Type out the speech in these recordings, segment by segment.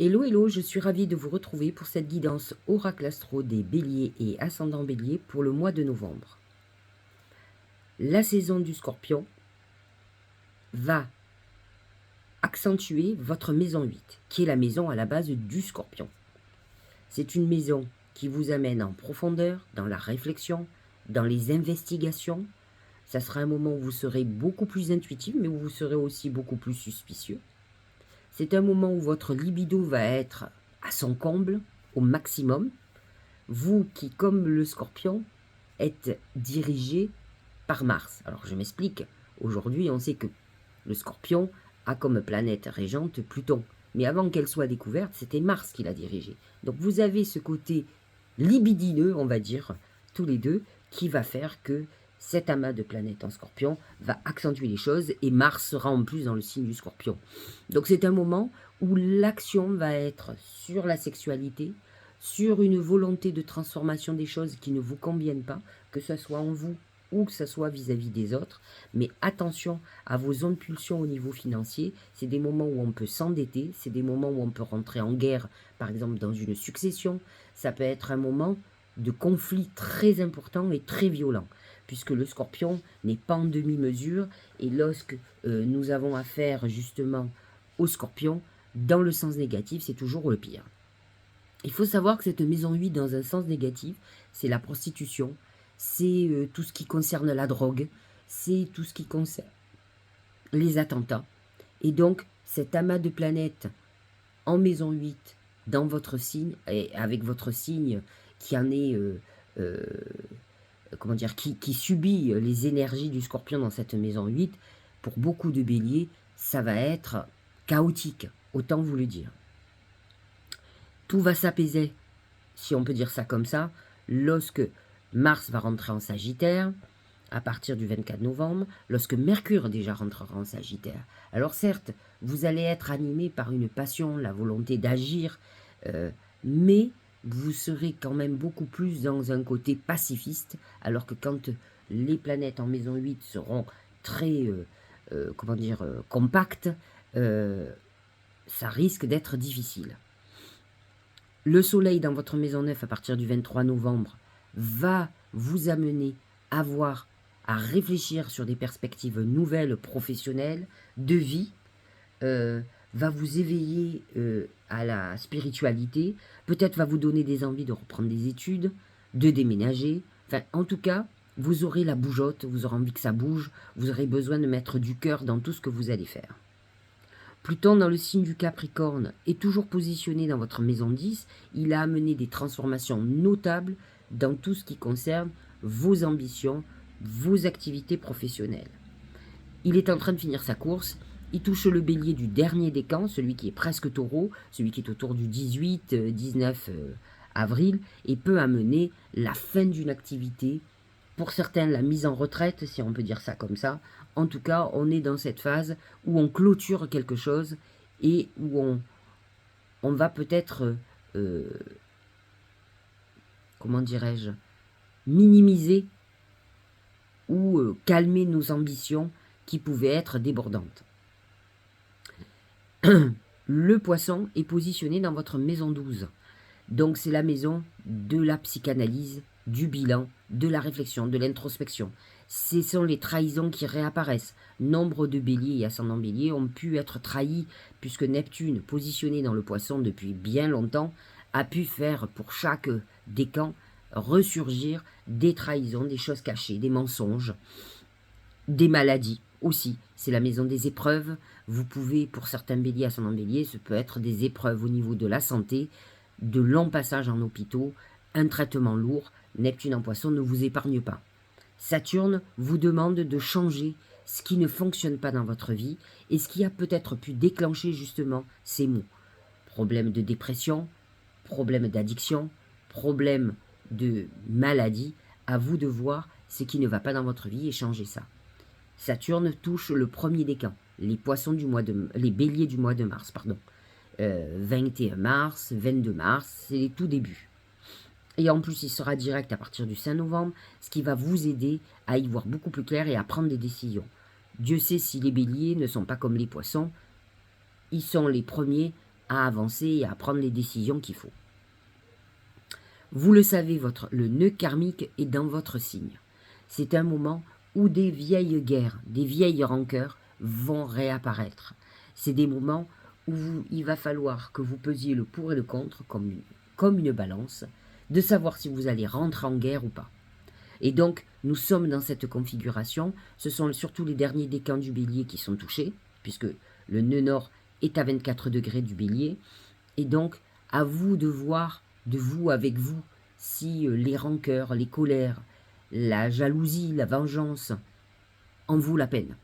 Hello, hello, je suis ravie de vous retrouver pour cette guidance Oracle Astro des Béliers et Ascendant Bélier pour le mois de novembre. La saison du Scorpion va accentuer votre maison 8, qui est la maison à la base du Scorpion. C'est une maison qui vous amène en profondeur, dans la réflexion, dans les investigations. Ça sera un moment où vous serez beaucoup plus intuitif, mais où vous serez aussi beaucoup plus suspicieux. C'est un moment où votre libido va être à son comble, au maximum. Vous qui, comme le Scorpion, êtes dirigé par Mars. Alors je m'explique. Aujourd'hui, on sait que le Scorpion a comme planète régente Pluton. Mais avant qu'elle soit découverte, c'était Mars qui l'a dirigée. Donc vous avez ce côté libidineux, on va dire, tous les deux, qui va faire que cet amas de planètes en Scorpion va accentuer les choses et Mars sera en plus dans le signe du Scorpion. Donc c'est un moment où l'action va être sur la sexualité, sur une volonté de transformation des choses qui ne vous conviennent pas, que ce soit en vous ou que ce soit vis-à-vis des autres. Mais attention à vos impulsions au niveau financier. C'est des moments où on peut s'endetter, c'est des moments où on peut rentrer en guerre, par exemple dans une succession. Ça peut être un moment de conflit très important et très violent, puisque le Scorpion n'est pas en demi-mesure. Et lorsque nous avons affaire justement au Scorpion, dans le sens négatif, c'est toujours le pire. Il faut savoir que cette maison 8, dans un sens négatif, c'est la prostitution, c'est tout ce qui concerne la drogue, c'est tout ce qui concerne les attentats. Et donc, cet amas de planètes en maison 8, dans votre signe, et avec votre signe qui en est, comment dire, qui subit les énergies du Scorpion dans cette maison 8, pour beaucoup de béliers, ça va être chaotique, autant vous le dire. Tout va s'apaiser, si on peut dire ça comme ça, lorsque Mars va rentrer en Sagittaire, à partir du 24 novembre, lorsque Mercure déjà rentrera en Sagittaire. Alors certes, vous allez être animé par une passion, la volonté d'agir, mais vous serez quand même beaucoup plus dans un côté pacifiste, alors que quand les planètes en maison 8 seront très, comment dire, compactes, ça risque d'être difficile. Le soleil dans votre maison 9 à partir du 23 novembre va vous amener à réfléchir sur des perspectives nouvelles, professionnelles, de vie, va vous éveiller à la spiritualité, peut-être va vous donner des envies de reprendre des études, de déménager. Enfin, en tout cas, vous aurez la bougeotte, vous aurez envie que ça bouge, vous aurez besoin de mettre du cœur dans tout ce que vous allez faire. Pluton dans le signe du Capricorne est toujours positionné dans votre maison 10. Il a amené des transformations notables dans tout ce qui concerne vos ambitions, vos activités professionnelles. Il est en train de finir sa course. Il touche le bélier du dernier décan, celui qui est presque taureau, celui qui est autour du 18-19 avril, et peut amener la fin d'une activité. Pour certains, la mise en retraite, si on peut dire ça comme ça. En tout cas, on est dans cette phase où on clôture quelque chose et où on va peut-être, comment dirais-je, minimiser ou calmer nos ambitions qui pouvaient être débordantes. Le poisson est positionné dans votre maison 12. Donc c'est la maison de la psychanalyse, du bilan, de la réflexion, de l'introspection. Ce sont les trahisons qui réapparaissent. Nombre de béliers et ascendants béliers ont pu être trahis puisque Neptune, positionné dans le poisson depuis bien longtemps, a pu faire pour chaque décan ressurgir des trahisons, des choses cachées, des mensonges, des maladies aussi. C'est la maison des épreuves. Vous pouvez, pour certains béliers, ascendants béliers, ce peut être des épreuves au niveau de la santé, de longs passages en hôpitaux, un traitement lourd. Neptune en poisson ne vous épargne pas. Saturne vous demande de changer ce qui ne fonctionne pas dans votre vie et ce qui a peut-être pu déclencher justement ces maux. Problème de dépression, problème d'addiction, problème de maladie. À vous de voir ce qui ne va pas dans votre vie et changer ça. Saturne touche le premier décan, les poissons du mois de, les béliers du mois de mars, pardon. 21 mars, 22 mars, c'est les tout débuts. Et en plus, il sera direct à partir du 5 novembre, ce qui va vous aider à y voir beaucoup plus clair et à prendre des décisions. Dieu sait si les béliers ne sont pas comme les poissons. Ils sont les premiers à avancer et à prendre les décisions qu'il faut. Vous le savez, le nœud karmique est dans votre signe. C'est un moment où des vieilles guerres, des vieilles rancœurs vont réapparaître. C'est des moments où il va falloir que vous pesiez le pour et le contre comme une balance, de savoir si vous allez rentrer en guerre ou pas. Et donc, nous sommes dans cette configuration. Ce sont surtout les derniers décans du bélier qui sont touchés, puisque le nœud nord est à 24 degrés du bélier. Et donc, à vous de voir, de vous avec vous, si les rancœurs, les colères, la jalousie, la vengeance en vaut la peine.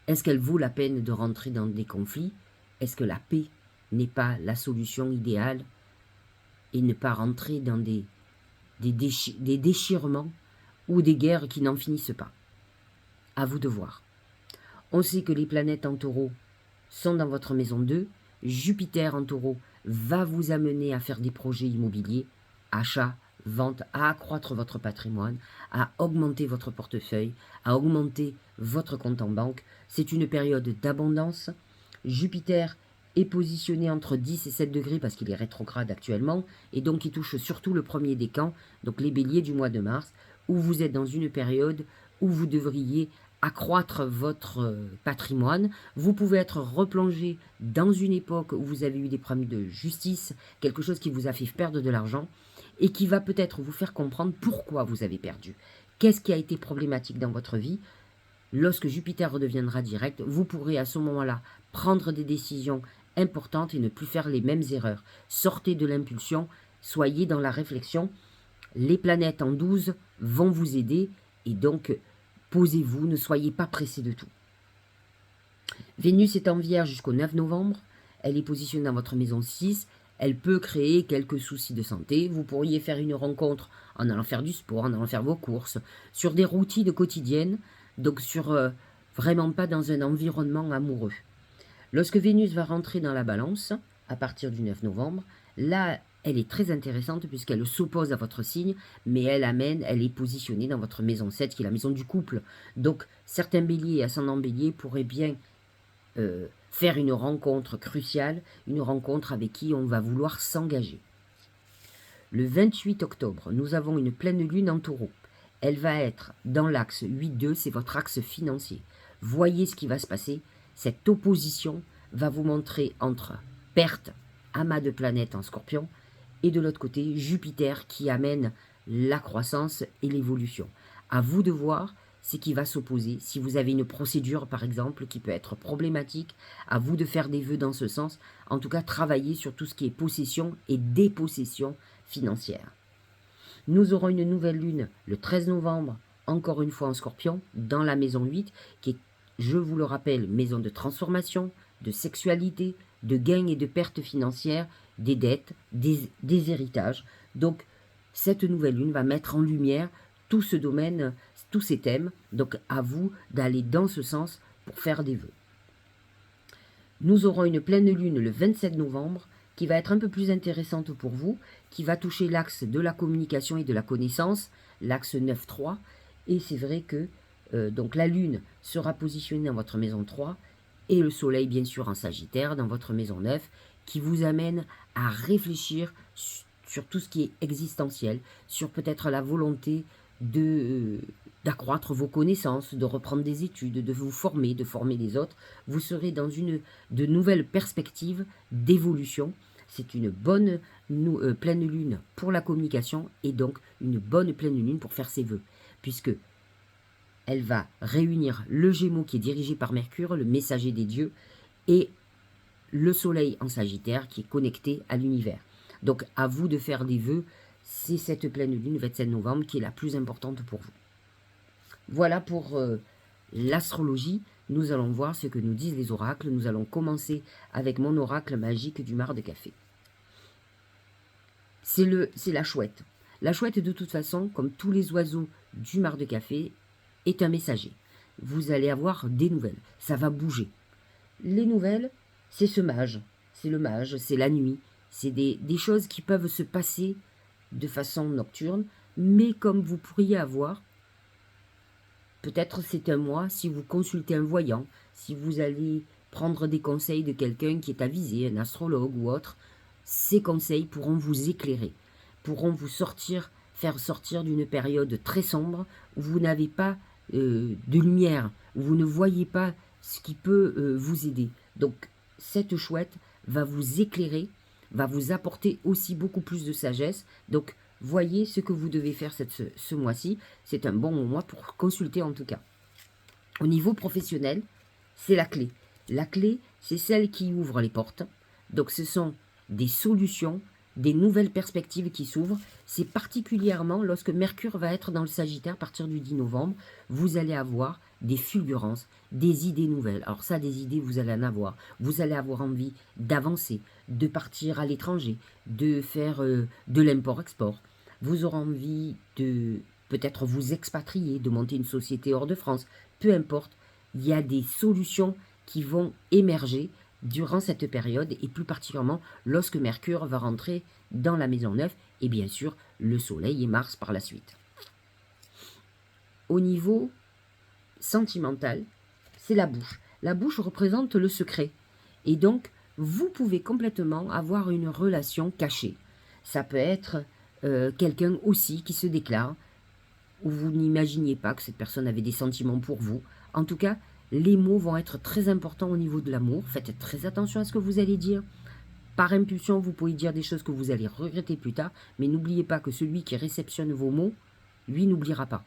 Est-ce qu'elle vaut la peine de rentrer dans des conflits? Est-ce que la paix n'est pas la solution idéale? Et ne pas rentrer dans des déchirements ou des guerres qui n'en finissent pas. À vous de voir. On sait que les planètes en taureau sont dans votre maison 2. Jupiter en taureau va vous amener à faire des projets immobiliers, achats, ventes, à accroître votre patrimoine, à augmenter votre portefeuille, à augmenter votre compte en banque. C'est une période d'abondance. Jupiter est positionné entre 10 et 7 degrés parce qu'il est rétrograde actuellement, et donc il touche surtout le premier décan, donc les béliers du mois de mars, où vous êtes dans une période où vous devriez accroître votre patrimoine. Vous pouvez être replongé dans une époque où vous avez eu des problèmes de justice, quelque chose qui vous a fait perdre de l'argent et qui va peut-être vous faire comprendre pourquoi vous avez perdu. Qu'est-ce qui a été problématique dans votre vie? Lorsque Jupiter redeviendra direct, vous pourrez à ce moment-là prendre des décisions importantes et ne plus faire les mêmes erreurs. Sortez de l'impulsion, soyez dans la réflexion. Les planètes en 12 vont vous aider et donc posez-vous, ne soyez pas pressé de tout. Vénus est en Vierge jusqu'au 9 novembre. Elle est positionnée dans votre maison 6. Elle peut créer quelques soucis de santé. Vous pourriez faire une rencontre en allant faire du sport, en allant faire vos courses, sur des routines quotidiennes, donc vraiment pas dans un environnement amoureux. Lorsque Vénus va rentrer dans la balance, à partir du 9 novembre, là, elle est très intéressante puisqu'elle s'oppose à votre signe, mais elle est positionnée dans votre maison 7, qui est la maison du couple. Donc, certains béliers et ascendants béliers pourraient bien faire une rencontre cruciale, une rencontre avec qui on va vouloir s'engager. Le 28 octobre, nous avons une pleine lune en taureau. Elle va être dans l'axe 8-2, c'est votre axe financier. Voyez ce qui va se passer. Cette opposition va vous montrer entre perte, amas de planètes en scorpion, et de l'autre côté, Jupiter qui amène la croissance et l'évolution. À vous de voir ce qui va s'opposer. Si vous avez une procédure, par exemple, qui peut être problématique, à vous de faire des vœux dans ce sens. En tout cas, travailler sur tout ce qui est possession et dépossession financière. Nous aurons une nouvelle lune le 13 novembre, encore une fois en scorpion, dans la maison 8, qui est, je vous le rappelle, maison de transformation, de sexualité, de gains et de pertes financières, des dettes, des héritages. Donc, cette nouvelle lune va mettre en lumière tout ce domaine, tous ces thèmes. Donc, à vous d'aller dans ce sens pour faire des vœux. Nous aurons une pleine lune le 27 novembre, qui va être un peu plus intéressante pour vous, qui va toucher l'axe de la communication et de la connaissance, l'axe 9-3. Et c'est vrai que donc la lune sera positionnée dans votre maison 3 et le soleil, bien sûr, en Sagittaire, dans votre maison 9, qui vous amène à réfléchir sur tout ce qui est existentiel, sur peut-être la volonté d'accroître vos connaissances, de reprendre des études, de vous former, de former les autres. Vous serez dans de nouvelles perspectives d'évolution. C'est une bonne pleine lune pour la communication et donc une bonne pleine lune pour faire ses vœux, puisque elle va réunir le Gémeaux qui est dirigé par Mercure, le messager des dieux, et le soleil en Sagittaire qui est connecté à l'univers. Donc à vous de faire des vœux, c'est cette pleine lune 27 novembre qui est la plus importante pour vous. Voilà pour l'astrologie. Nous allons voir ce que nous disent les oracles. Nous allons commencer avec mon oracle magique du mar de café. C'est la chouette. La chouette, de toute façon, comme tous les oiseaux du mar de café, est un messager. Vous allez avoir des nouvelles. Ça va bouger. Les nouvelles, c'est ce mage. C'est le mage, c'est la nuit. C'est des choses qui peuvent se passer de façon nocturne, mais comme vous pourriez avoir, peut-être c'est un mois, si vous consultez un voyant, si vous allez prendre des conseils de quelqu'un qui est avisé, un astrologue ou autre. Ces conseils pourront vous éclairer, pourront vous faire sortir d'une période très sombre où vous n'avez pas de lumière, où vous ne voyez pas ce qui peut vous aider. Donc cette chouette va vous éclairer, va vous apporter aussi beaucoup plus de sagesse. Donc voyez ce que vous devez faire ce mois-ci. C'est un bon mois pour consulter en tout cas. Au niveau professionnel, c'est la clé. La clé, c'est celle qui ouvre les portes. Donc ce sont des solutions, des nouvelles perspectives qui s'ouvrent. C'est particulièrement lorsque Mercure va être dans le Sagittaire à partir du 10 novembre, vous allez avoir des fulgurances, des idées nouvelles. Alors ça, des idées, vous allez en avoir. Vous allez avoir envie d'avancer, de partir à l'étranger, de faire de l'import-export. Vous aurez envie de peut-être vous expatrier, de monter une société hors de France. Peu importe, il y a des solutions qui vont émerger durant cette période et plus particulièrement lorsque Mercure va rentrer dans la maison 9 et bien sûr le Soleil et Mars par la suite. Au niveau sentimental, c'est la bouche. La bouche représente le secret et donc vous pouvez complètement avoir une relation cachée. Ça peut être quelqu'un aussi qui se déclare où vous n'imaginiez pas que cette personne avait des sentiments pour vous. En tout cas, les mots vont être très importants au niveau de l'amour. Faites très attention à ce que vous allez dire. Par impulsion, vous pouvez dire des choses que vous allez regretter plus tard, mais n'oubliez pas que celui qui réceptionne vos mots, lui, n'oubliera pas.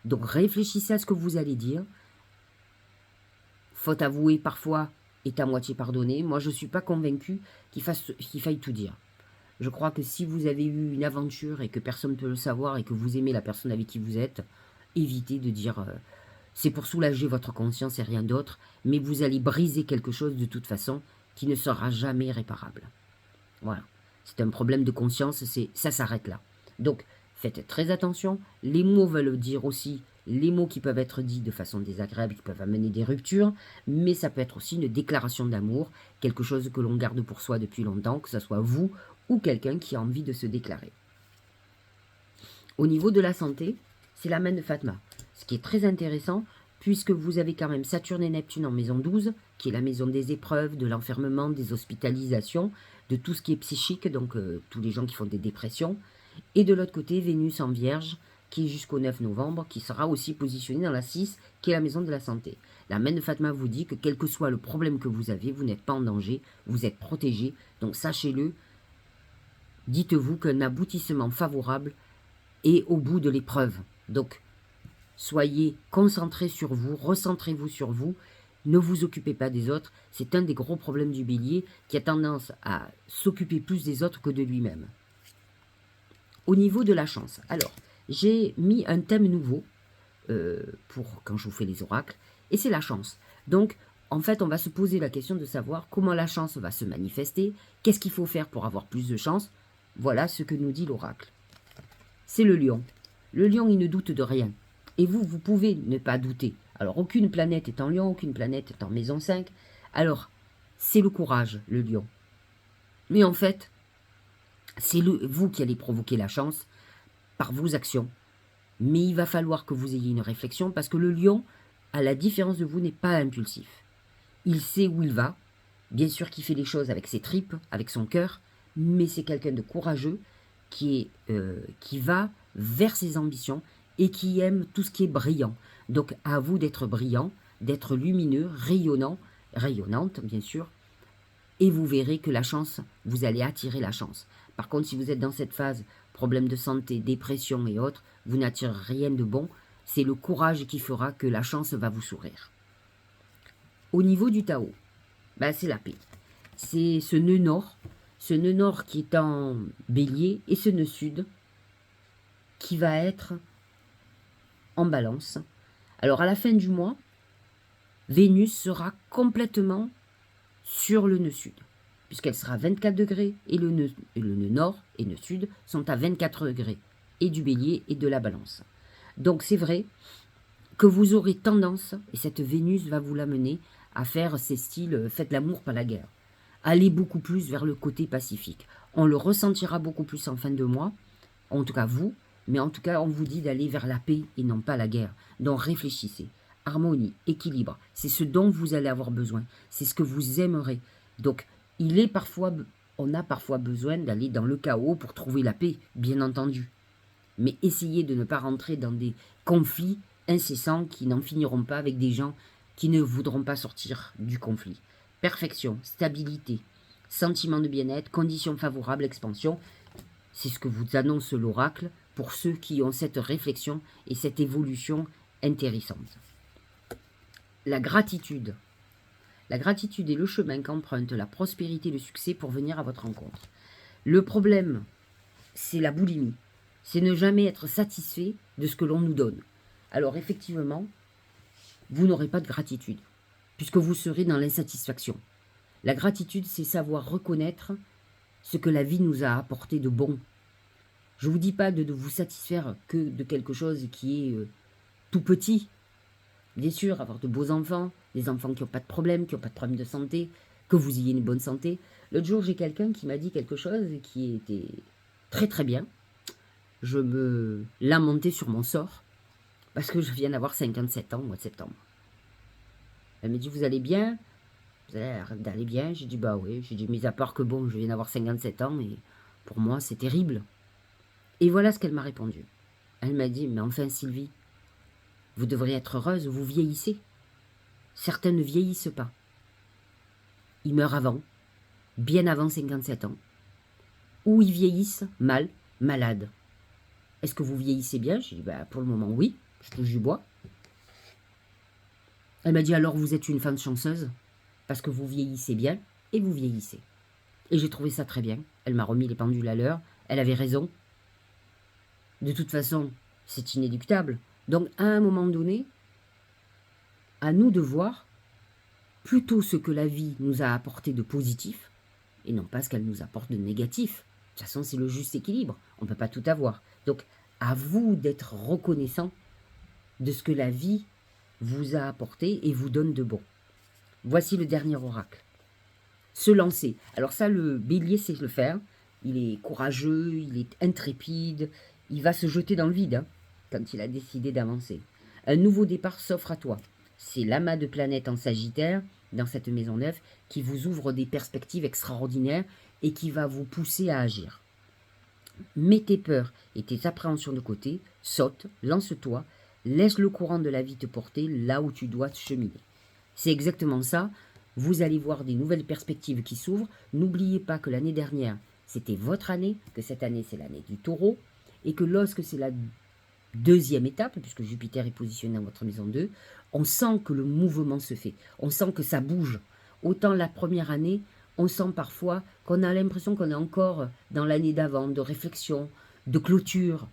Donc réfléchissez à ce que vous allez dire. Faute avouée, parfois, est à moitié pardonnée. Moi, je ne suis pas convaincue qu'il faille tout dire. Je crois que si vous avez eu une aventure et que personne ne peut le savoir et que vous aimez la personne avec qui vous êtes, évitez de dire c'est pour soulager votre conscience et rien d'autre, mais vous allez briser quelque chose de toute façon qui ne sera jamais réparable. Voilà, c'est un problème de conscience, ça s'arrête là. Donc, faites très attention, les mots veulent dire aussi les mots qui peuvent être dits de façon désagréable, qui peuvent amener des ruptures, mais ça peut être aussi une déclaration d'amour, quelque chose que l'on garde pour soi depuis longtemps, que ce soit vous ou quelqu'un qui a envie de se déclarer. Au niveau de la santé, c'est la main de Fatma. Ce qui est très intéressant, puisque vous avez quand même Saturne et Neptune en maison 12, qui est la maison des épreuves, de l'enfermement, des hospitalisations, de tout ce qui est psychique, donc tous les gens qui font des dépressions. Et de l'autre côté, Vénus en Vierge, qui est jusqu'au 9 novembre, qui sera aussi positionnée dans la 6, qui est la maison de la santé. La main de Fatma vous dit que quel que soit le problème que vous avez, vous n'êtes pas en danger, vous êtes protégé. Donc sachez-le, dites-vous qu'un aboutissement favorable est au bout de l'épreuve. Donc, soyez concentrés sur vous, recentrez-vous sur vous, ne vous occupez pas des autres. C'est un des gros problèmes du bélier qui a tendance à s'occuper plus des autres que de lui-même. Au niveau de la chance, alors, j'ai mis un thème nouveau pour quand je vous fais les oracles, et c'est la chance. Donc, en fait, on va se poser la question de savoir comment la chance va se manifester, qu'est-ce qu'il faut faire pour avoir plus de chance. Voilà ce que nous dit l'oracle. C'est le lion. Le lion, il ne doute de rien. Et vous, vous pouvez ne pas douter. Alors, aucune planète est en lion, aucune planète est en maison 5. Alors, c'est le courage, le lion. Mais en fait, c'est vous qui allez provoquer la chance par vos actions. Mais il va falloir que vous ayez une réflexion parce que le lion, à la différence de vous, n'est pas impulsif. Il sait où il va. Bien sûr qu'il fait les choses avec ses tripes, avec son cœur, mais c'est quelqu'un de courageux qui va vers ses ambitions et qui aime tout ce qui est brillant. Donc à vous d'être brillant, d'être lumineux, rayonnant, rayonnante bien sûr, et vous verrez que la chance, vous allez attirer la chance. Par contre, si vous êtes dans cette phase, problème de santé, dépression et autres, vous n'attirez rien de bon, c'est le courage qui fera que la chance va vous sourire. Au niveau du Tao, c'est la paix. C'est ce nœud nord qui est en bélier, et ce nœud sud qui va être en balance. Alors à la fin du mois, Vénus sera complètement sur le nœud sud, puisqu'elle sera à 24 degrés, et le nœud nord et le nœud sud sont à 24 degrés, et du bélier et de la balance. Donc c'est vrai que vous aurez tendance, et cette Vénus va vous l'amener, à faire ces styles « faites l'amour, pas la guerre ». Allez beaucoup plus vers le côté pacifique. On le ressentira beaucoup plus en fin de mois, en tout cas vous, mais en tout cas on vous dit d'aller vers la paix et non pas la guerre. Donc réfléchissez. harmonie, équilibre. C'est ce dont vous allez avoir besoin. C'est ce que vous aimerez. Donc, on a parfois besoin d'aller dans le chaos pour trouver la paix, bien entendu. Mais essayez de ne pas rentrer dans des conflits incessants qui n'en finiront pas avec des gens qui ne voudront pas sortir du conflit. Perfection, stabilité, sentiment de bien-être, conditions favorables, expansion. C'est ce que vous annonce l'oracle pour ceux qui ont cette réflexion et cette évolution intéressante. La gratitude. La gratitude est le chemin qu'emprunte la prospérité et le succès pour venir à votre rencontre. Le problème, c'est la boulimie. C'est ne jamais être satisfait de ce que l'on nous donne. Alors effectivement, vous n'aurez pas de gratitude, puisque vous serez dans l'insatisfaction. La gratitude, c'est savoir reconnaître ce que la vie nous a apporté de bon. Je ne vous dis pas de vous satisfaire que de quelque chose qui est tout petit. Bien sûr, avoir de beaux enfants, des enfants qui n'ont pas de problème, qui n'ont pas de problème de santé, que vous ayez une bonne santé. L'autre jour, j'ai quelqu'un qui m'a dit quelque chose qui était très très bien. Je me lamentais sur mon sort, parce que je viens d'avoir 57 ans au mois de septembre. Elle me dit, vous allez bien? Vous avez l'air d'aller bien? J'ai dit, bah oui. J'ai dit, mis à part que bon, je viens d'avoir 57 ans, et pour moi, c'est terrible. Et voilà ce qu'elle m'a répondu. Elle m'a dit, mais enfin Sylvie, vous devriez être heureuse, vous vieillissez. Certains ne vieillissent pas. Ils meurent avant, bien avant 57 ans. Ou ils vieillissent mal, malades. Est-ce que vous vieillissez bien? J'ai dit, bah, pour le moment, oui. Je touche du bois. Elle m'a dit, alors vous êtes une femme chanceuse, parce que vous vieillissez bien, et vous vieillissez. Et j'ai trouvé ça très bien. Elle m'a remis les pendules à l'heure. Elle avait raison. De toute façon, c'est inéluctable. Donc, à un moment donné, à nous de voir plutôt ce que la vie nous a apporté de positif, et non pas ce qu'elle nous apporte de négatif. De toute façon, c'est le juste équilibre. On ne peut pas tout avoir. Donc, à vous d'être reconnaissant de ce que la vie vous a apporté et vous donne de bon. Voici le dernier oracle. Se lancer. Alors ça, le bélier sait le faire. Il est courageux, il est intrépide. Il va se jeter dans le vide quand il a décidé d'avancer. Un nouveau départ s'offre à toi. C'est l'amas de planètes en Sagittaire, dans cette maison neuve, qui vous ouvre des perspectives extraordinaires et qui va vous pousser à agir. Mets tes peurs et tes appréhensions de côté, saute, lance-toi, laisse le courant de la vie te porter là où tu dois cheminer. C'est exactement ça. Vous allez voir des nouvelles perspectives qui s'ouvrent. N'oubliez pas que l'année dernière, c'était votre année, que cette année, c'est l'année du taureau, et que lorsque c'est la deuxième étape, puisque Jupiter est positionné dans votre maison 2, on sent que le mouvement se fait. On sent que ça bouge. Autant la première année, on sent parfois qu'on a l'impression qu'on est encore dans l'année d'avant, de réflexion, de clôture.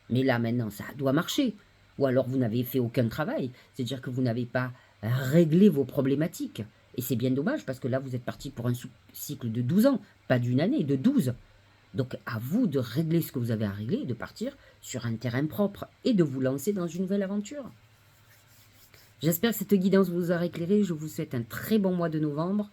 Mais là, maintenant, ça doit marcher. Ou alors, vous n'avez fait aucun travail. C'est-à-dire que vous n'avez pas réglé vos problématiques. Et c'est bien dommage, parce que là, vous êtes parti pour un cycle de 12 ans, pas d'une année, de 12. Donc, à vous de régler ce que vous avez à régler et de partir sur un terrain propre et de vous lancer dans une nouvelle aventure. J'espère que cette guidance vous aura éclairé. Je vous souhaite un très bon mois de novembre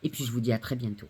et puis je vous dis à très bientôt.